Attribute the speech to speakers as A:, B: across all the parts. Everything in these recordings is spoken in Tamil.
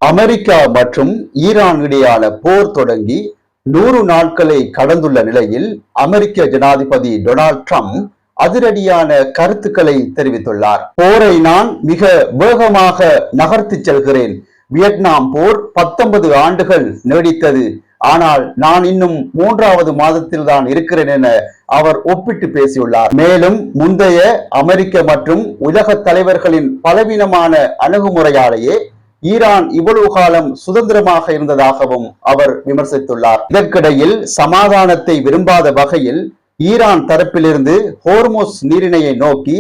A: அமெரிக்கா மற்றும் ஈரான் இடையான போர் தொடங்கி 100 நாட்களை கடந்துள்ள நிலையில் அமெரிக்க ஜனாதிபதி டொனால்ட் ட்ரம்ப் அதிரடியான கருத்துக்களை தெரிவித்துள்ளார். போரை நான் மிக வேகமாக நகர்த்தி செல்கிறேன். வியட்நாம் போர் 19 ஆண்டுகள் நீடித்தது. ஆனால் நான் இன்னும் 3வது மாதத்தில் தான் இருக்கிறேன் என அவர் ஒப்பிட்டு பேசியுள்ளார். மேலும் முந்தைய அமெரிக்க மற்றும் உலக தலைவர்களின் பலவீனமான அணுகுமுறையாலேயே ஈரான் இவ்வளவு காலம் சுதந்திரமாக இருந்ததாகவும் அவர் விமர்சித்துள்ளார். இதற்கிடையில் சமாதானத்தை விரும்பாத வகையில் ஈரான் தரப்பிலிருந்து ஹோர்முஸ் நீரிணையை நோக்கி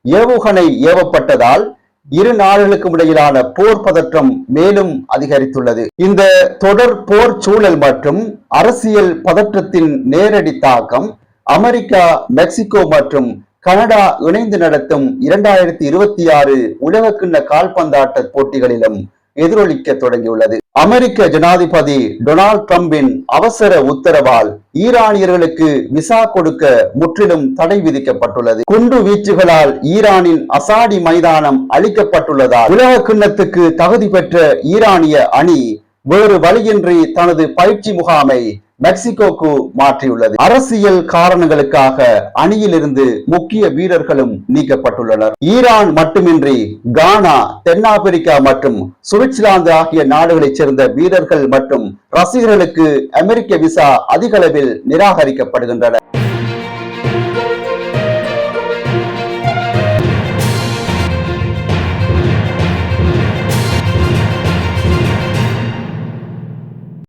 A: ஏவுகணை ஏவப்பட்டதால் இரு நாடுகளுக்கும் இடையிலான போர் பதற்றம் மேலும் அதிகரித்துள்ளது. இந்த தொடர் போர் சூழல் மற்றும் அரசியல் பதற்றத்தின் நேரடி தாக்கம் அமெரிக்கா, மெக்சிகோ மற்றும் கனடா இணைந்து நடத்தும் 2026 உலகக்கிண்ண கால்பந்தாட்ட போட்டிகளிலும் எதிரொலிக்க தொடங்கியுள்ளது. அமெரிக்க ஜனாதிபதி டொனால்ட் ட்ரம்பின் அவசர உத்தரவால் ஈரானியர்களுக்கு விசா கொடுக்க முற்றிலும் தடை விதிக்கப்பட்டுள்ளது. குண்டு வீச்சுகளால் ஈரானின் அசாடி மைதானம் அழிக்கப்பட்டுள்ளதால் உலக கிண்ணத்துக்கு தகுதி பெற்ற ஈரானிய அணி வேறு வழியின்றி தனது பயிற்சி முகாமை மெக்சிகோக்கு மாற்றியுள்ளது. அரசியல் காரணங்களுக்காக அணியிலிருந்து முக்கிய வீரர்களும் நீக்கப்பட்டுள்ளனர். ஈரான் மட்டுமின்றி கானா, தென்னாப்பிரிக்கா மற்றும் சுவிட்சர்லாந்து ஆகிய நாடுகளைச் சேர்ந்த வீரர்கள் மற்றும் ரசிகர்களுக்கு அமெரிக்க விசா அதிக அளவில் நிராகரிக்கப்படுகின்றன.